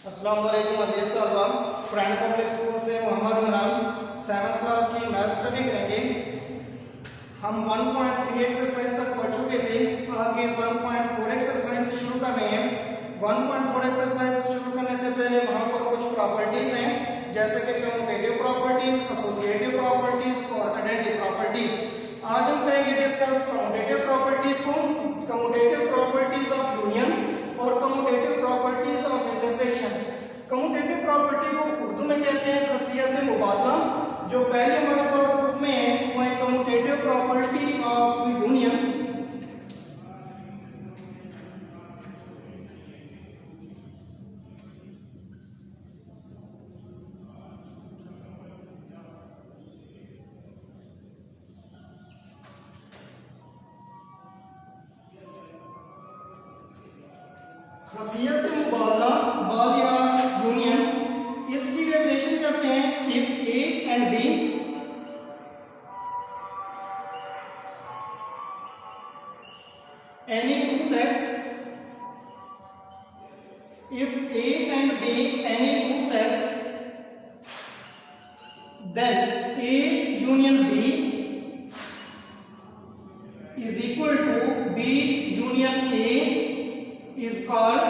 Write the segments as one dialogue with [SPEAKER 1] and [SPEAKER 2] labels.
[SPEAKER 1] अस्सलाम वालेकुम अज़ीज़ तलबा, फ्रेंड पब्लिक स्कूल से मोहम्मद इमरान 7th क्लास की मैथ स्टडी करेंगे। हम 1.3 एक्सरसाइज तक पढ़ चुके थे। आगे 1.4 एक्सरसाइज से शुरू कर रहे हैं। 1.4 एक्सरसाइज शुरू करने से पहले वहाँ पर कुछ प्रॉपर्टीज हैं, जैसे कि कम्यूटेटिव प्रॉपर्टीज, एसोसिएटिव प्रॉपर्टीज और आइडेंटिटी प्रॉपर्टीज। आज हम करेंगे डिस्कस कम्यूटेटिव प्रॉपर्टीज को, कम्यूटेटिव प्रॉपर्टीज ऑफ यूनियन और commutative properties of intersection. Commutative property को उर्दू में कहते हैं खासियत मुबादला। जो पहले हमारे पास बुक में है वो है कम्यूटेटिव प्रॉपर्टी ऑफ यूनियन। खासियत मुबादला बाल या यूनियन, इसकी डेफिनेशन करते हैं if A and B any two sets, if A and B any two sets, then A union B is equal to B union A is called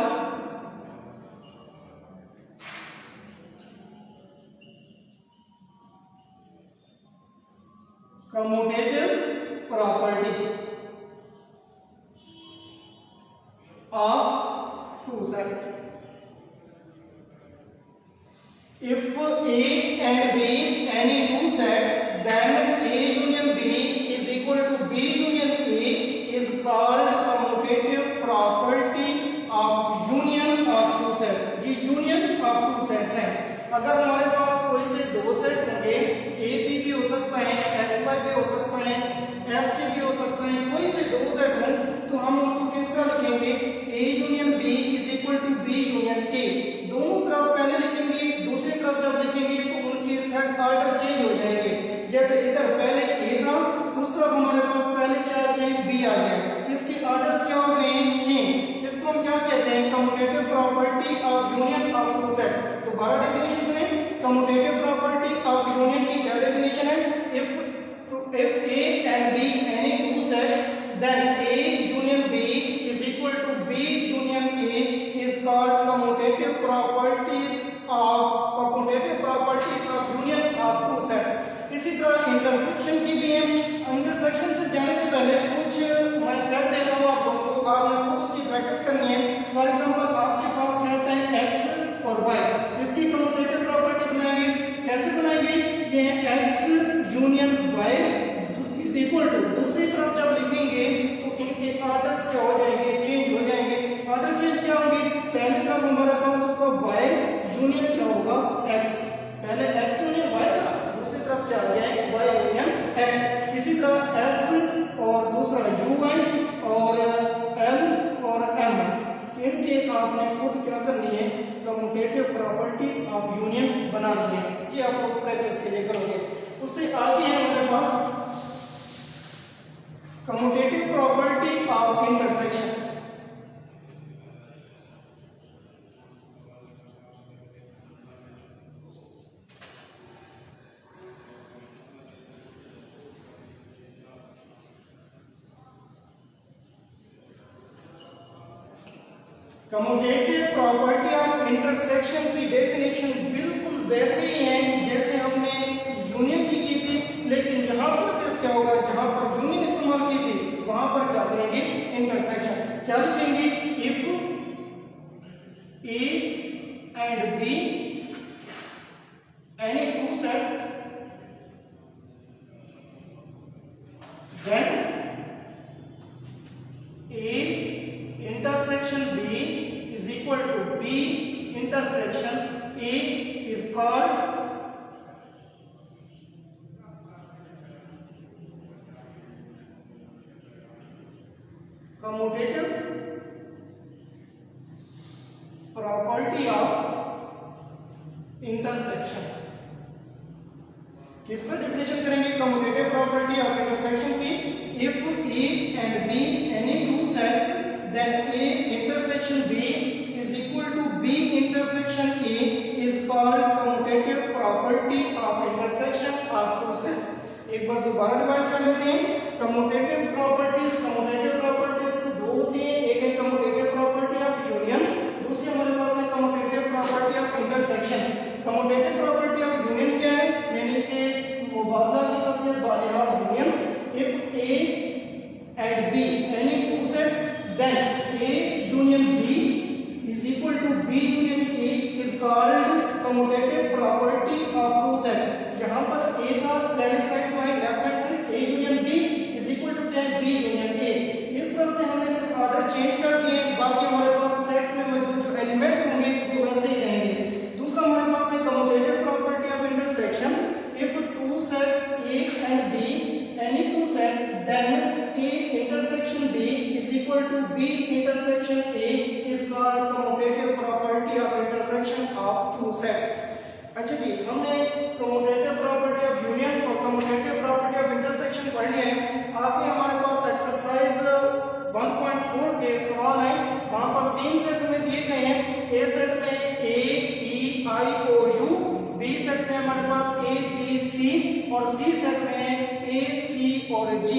[SPEAKER 1] commutative property of two sets. If A and B any two sets, then A union B is equal to B union A is called commutative property of union of two sets. ये union of two sets है। अगर हमारे पास कोई से दो set होंगे, A B भी हो सकता है, X Y भी हो सकता है, S K भी हो सकता है, कोई से दो सेट हों तो हम उसको किस तरह लिखेंगे? A union B is equal to B union A। दोनों तरफ पहले लिखेंगे, दूसरी तरफ जब लिखेंगे तो उनके सेट ऑर्डर चेंज हो जाएंगे। जैसे इधर पहले A था, उस तरफ हमारे पास पहले क्या आ गया? B आ गया। इसके ऑर्डर्स क्या हो गए? चेंज। इसको हम क्या कहते हैं? Commutative property of union of two set. दोबारा डेफिनेशन सुने, कम्यूटेटिव प्रॉपर्टी ऑफ यूनियन की क्या डेफिनेशन है? if A and B any two sets, then A union B is equal to B union A is called commutative properties of union of two sets. इसी तरह intersection की भी है। Intersection से जाने से पहले कुछ मैं सेट देता हूँ आप लोगों को, आपने खुद उसकी प्रैक्टिस करनी है। फॉर एग्जांपल आपके पास सेट है x और y, इसकी कम्यूटेटिव प्रॉपर्टी बनाएंगे। कैसे बनाएंगे? ये x union y is equal to, दूसरी तरफ जब लिखेंगे तो इनके ऑर्डर्स क्या हो जाएंगे? चेंज हो जाएंगे। ऑर्डर चेंज क्या होंगे? पहली तरफ हमारे पास होगा y यूनियन क्या होगा? x। पहले x यूनियन y था, दूसरी तरफ क्या आ गया? y union x। इसी तरह s और दूसरा u और l और m, इनके आपने खुद क्या करनी है? कम्यूटेटिव प्रॉपर्टी ऑफ यूनियन बनानी है। ये आप लोग प्रैक्टिस के लिए करोगे। उससे आगे है हमारे पास commutative property of intersection. Commutative property of intersection की डेफिनेशन बिल्कुल वैसे ही है जैसे हमने यूनियन की थी, लेकिन यहाँ पर सिर्फ क्या होगा? जहाँ पर यूनियन इस्तेमाल की थी वहां पर क्या करेंगे? इंटरसेक्शन। क्या लिखेंगे? If A and B any two sets, then A intersection B is equal to B intersection A is called commutative property of intersection। किस तरह डेफिनेशन करेंगे कम्यूटेटिव प्रॉपर्टी ऑफ इंटरसेक्शन की? If A and B any two sets, then A intersection B is equal to B intersection A is called commutative property of intersection of two sets। एक बार दोबारा revise कर लेते हैं। Commutative properties तो दो होती हैं, एक है कम्यूटेटिव प्रॉपर्टी ऑफ यूनियन, दूसरी हमारे पास है commutative property of intersection. Commutative property of union क्या है, यानी कि मुबादला की खासियत बालिहाज union. If A and B any two sets then A union B is equal to B union A is called commutative property of two sets। यहाँ पर A था पहले सेट में left hand side, A union B is equal to क्या है, B union A। इस तरफ से हमने सिर्फ ऑर्डर चेंज कर दिए, बाकी हमारे पास सेट में मौजूद जो एलिमेंट्स होंगे वो वैसे ही रहेंगे। दूसरा हमारे पास है commutative property of intersection। if two set A and B any two sets then A intersection B is equal to B intersection A is called commutative property of intersection of two sets। अच्छा जी, हमने commutative property of union और commutative property of intersection पढ़ लिया है। आगे हमारे पास exercise 1.4 के सवाल है, वहां पर तीन सेट में दिए गए हैं। ए सेट में A E I O U, B set में हमारे पास A B C और सी सेट में A C और G।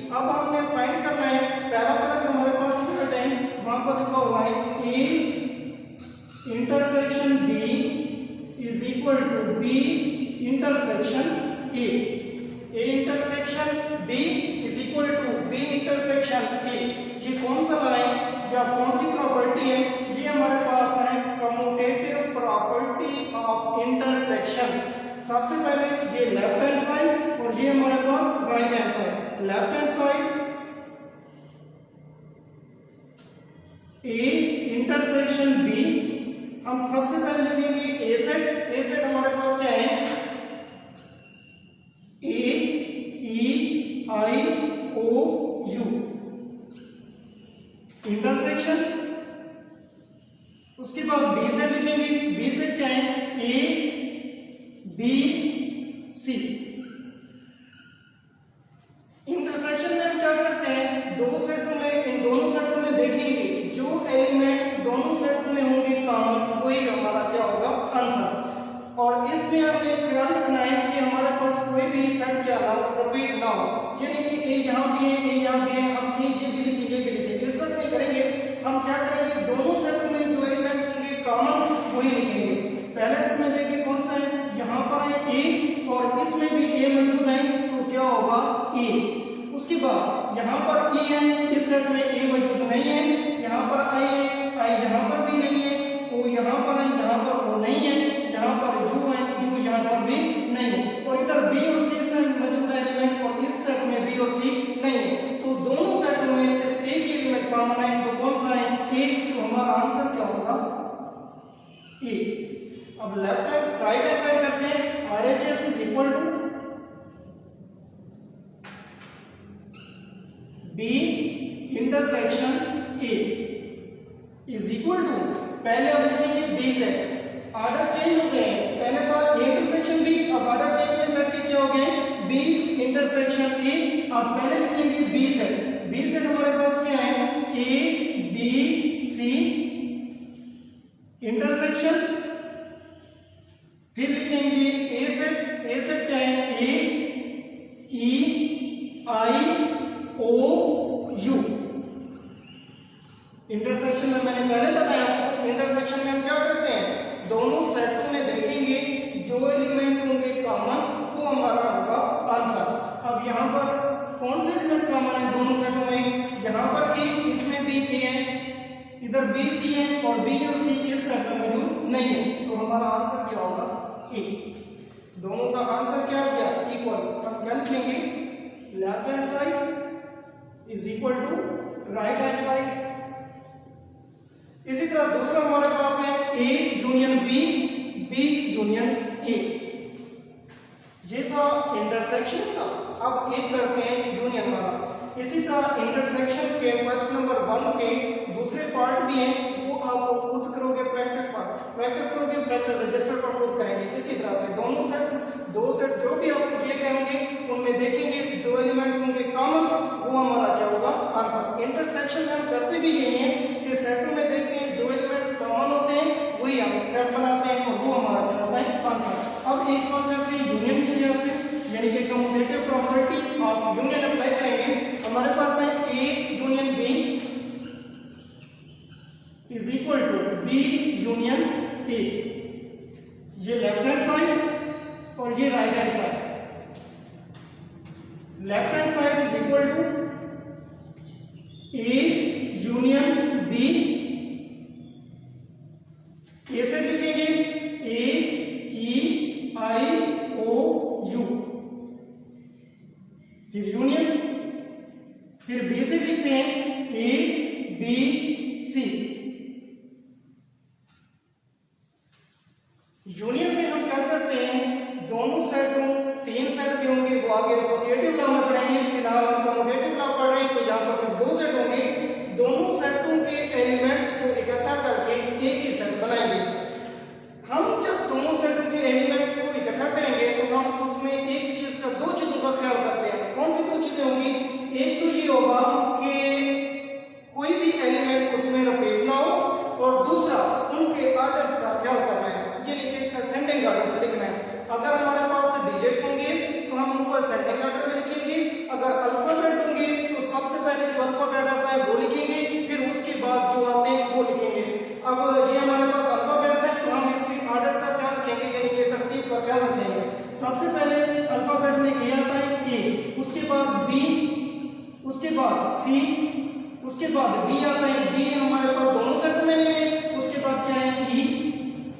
[SPEAKER 1] अब हमने फाइंड करना है, पहला जो हमारे पास सेट है वहां पर लिखा हुआ है A intersection B is equal to B intersection A। A intersection B is equal to B intersection A। ये कौन सा लाइन या कौन सी प्रॉपर्टी है, ये हमारे पास है कम्यूटेटिव प्रॉपर्टी ऑफ इंटरसेक्शन। सबसे पहले ये लेफ्ट हैंड साइड और ये हमारे पास right hand side. Left hand side A intersection B, हम सबसे पहले लिखेंगे ए सेट हमारे पास क्या है, A E I O U intersection. उसके बाद बी सेट लिखेंगे, बी सेट क्या है, A B C। इंटरसेक्शन में हम क्या करते हैं, दो सेटों में, इन दोनों सेटों में देखेंगे जो एलिमेंट्स दोनों सेट में होंगे कॉमन, वही हमारा क्या होगा, आंसर। और इसमें हमें ख्याल रखना है कि हमारे पास कोई भी सेट क्या ना रिपीट ना हो, यानी कि ए यहाँ भी है, ए यहाँ भी है, हम ये भी लिखेंगे, ये भी लिखेंगे, इस तरह नहीं करेंगे। हम क्या करेंगे, दोनों सेट में जो एलिमेंट्स होंगे कॉमन वही लिखेंगे। पहले से में देखें कौन सा है, यहाँ पर है ए और इसमें भी ए मौजूद है, तो क्या होगा, ए। उसके बाद यहाँ पर ई है, इस सेट में ए मौजूद नहीं है, यहाँ पर आई है, आई यहाँ पर भी नहीं है, ओ यहाँ पर है, यहाँ पर ओ नहीं है, यहाँ पर यू है, यू यहाँ पर भी नहीं है, और इधर बी और सी सेट मौजूद है एलिमेंट, और इस सेट में बी और सी नहीं है। तो दोनों सेटों में सिर्फ एक ही एलिमेंट कॉमन है, तो कौन सा है, एक। तो हमारा आंसर क्या होगा, ए। अब left hand right hand side करते हैं। RHS is equal to B intersection A is equal to, पहले अब लिखेंगे B सेट, ऑर्डर चेंज हो गए, पहले था A इंटरसेक्शन B, अब ऑर्डर चेंज हुए, सेट के क्या हो गए, B इंटरसेक्शन A। अब पहले लिखेंगे B सेट, B सेट हमारे पास क्या है, A B C इंटरसेक्शन, फिर लिखेंगे A सेट क्या है, A E I O U। Intersection में मैंने पहले बताया आपको, इंटरसेक्शन में हम क्या करते हैं, दोनों सेटों में देखेंगे जो एलिमेंट होंगे कॉमन वो हमारा होगा आंसर। अब यहाँ पर कौन से एलिमेंट कॉमन है दोनों सेटों में, यहाँ पर ए, इसमें भी ए है, इधर बी सी है, और बी और सी इस सेट में मौजूद नहीं है, तो हमारा आंसर क्या होगा, ए। दोनों का आंसर क्या हो गया, इक्वल। हम क्या लिखेंगे, left hand side is equal to right hand side. इसी तरह दूसरा हमारे पास है A union B, B union A। ये था इंटरसेक्शन का। अब एक करते हैं यूनियन वाला। इसी तरह इंटरसेक्शन के क्वेश्चन नंबर 1 के दूसरे पार्ट भी हैं, वो आप खुद करोगे, प्रैक्टिस करोगे, प्रैक्टिस रजिस्टर पर खुद करेंगे। इसी तरह से दो सेट जो भी आपको दिए गए होंगे उनमें देखेंगे जो एलिमेंट्स होंगे कॉमन, वो हमारा क्या होगा, आंसर। इंटरसेक्शन में हम करते भी यही हैं कि सेटों में देखते हैं जो elements common is equal to B union A. ये लेफ्ट हैंड साइड और ये right hand side. Left hand side is equal to A union B. A से लिखेंगे A E I O U, फिर यूनियन, फिर बी से लिखते हैं ए बी सी। यूनियन में हम क्या करते हैं, दोनों सेटों, तीन सेट भी होंगे वो आगे एसोसिएटिव लॉ में पढ़ेंगे। फिलहाल हम कम्यूटेटिव लॉ पढ़ रहे हैं तो यहाँ पर सिर्फ दो सेट होंगे। दोनों सेटों के एलिमेंट्स को इकट्ठा करके एक ही सेट बनाएंगे। हम जब दोनों सेटों के एलिमेंट्स को इकट्ठा करेंगे तो हम उसमें एक चीज का, दो चीजों का ख्याल करते हैं। कौन सी दो चीजें होंगी? एक तो ये होगा कि कोई भी एलिमेंट उसमें रिपीट ना हो, और दूसरा उनके ऑर्डर्स का ख्याल करना है। ये लिखे असेंडिंग ऑर्डर से लिखना है। अगर हमारे पास डिजिट्स होंगे तो हम उनको असेंडिंग ऑर्डर में लिखेंगे। अगर अल्फाबेट होंगे तो सबसे पहले जो अल्फाबेट आता है वो लिखेंगे, फिर उसके बाद जो आते हैं वो लिखेंगे। अब ये हमारे पास अल्फाबेट्स हैं तो हम इसके ऑर्डर्स का ख्याल रखेंगे, यानी कि तरतीब का ख्याल रखेंगे। सबसे पहले अल्फाबेट में ए आता है ए, उसके बाद बी, उसके बाद सी, उसके बाद बी आता है। बी हमारे पास दोनों सेट में नहीं है। उसके बाद क्या है? ई,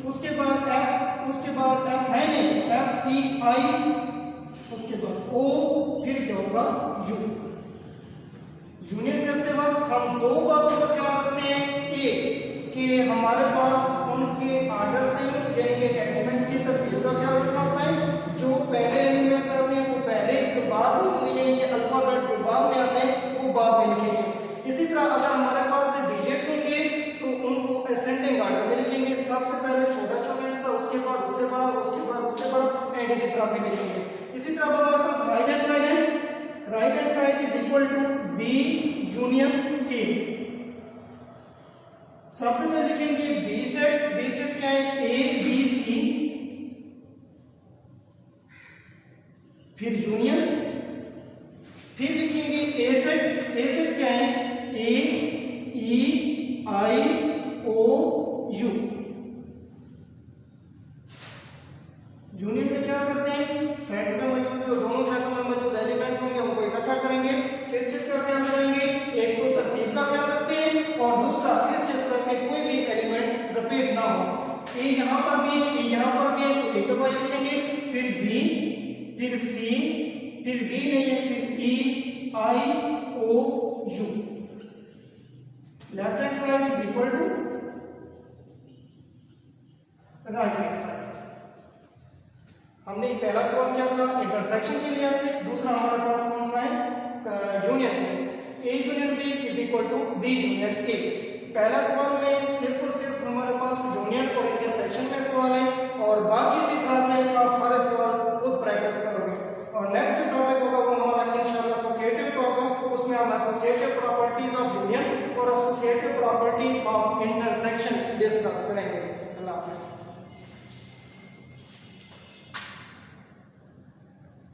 [SPEAKER 1] उसके बाद एफ, उसके बाद एफ है नहीं, एफ ई आई, उसके बाद ओ, फिर क्या होगा? यू। यूनियन करते वक्त हम दो बातों का ख्याल रखते हैं। एक कि हमारे पास उनके ऑर्डर से, यानी कि एलिमेंट्स की तरतीब का ख्याल रखना होता है। जो पहले एलिमेंट्स आते हैं वो पहले के बाद में होंगे, यानी कि अल्फाबेट जो बाद में आते हैं वो बाद में लिखेंगे। इसी तरह अगर हमारे पास डिजिट्स होंगे तो उनको असेंडिंग ऑर्डर में लिखेंगे। सबसे पहले छोटा छोटा हिस्सा, उसके बाद उससे बड़ा, उसके बाद उससे बड़ा, एंड इसी तरह भी लिखेंगे। इसी तरह अब हमारे पास राइट हैंड साइड है। Right hand side is equal to B union A. सबसे पहले लिखेंगे बी सेट। बी सेट क्या है? ए बी सी, फिर यूनियन, फिर लिखेंगे ए सेट। ए सेट क्या है? ए E I O you. Union में क्या करते हैं? सेट में मौजूद, जो दोनों सेटों में मौजूद एलिमेंट्स होंगे उनको इकट्ठा करेंगे। किस चीज का ख्याल करेंगे? एक तो तरतीब का ख्याल रखते हैं, और दूसरा इस चीज का कि कोई भी एलिमेंट रिपीट ना हो। ए यहां पर भी है, ए यहां पर भी है, तो एक दफा लिखेंगे, फिर बी, फिर सी, फिर डी नहीं है, फिर E I O U. Left hand side is equal to right hand side. हमने पहला सवाल क्या था? इंटरसेक्शन के लिहाज से। दूसरा हमारे पास कौन सा है? Union. A union B is equal to B union A. पहला सवाल में सिर्फ और सिर्फ हमारे पास यूनियन और इंटरसेक्शन में सवाल है, और बाकी इसी तरह से आप सारे सवाल खुद प्रैक्टिस करोगे। और नेक्स्ट जो टॉपिक होगा वो हमारा इंशाल्लाह एसोसिएटिव का होगा। उसमें हम एसोसिएटिव प्रॉपर्टीज ऑफ यूनियन और associative property of intersection discuss करेंगे। अल्लाह हाफिज़।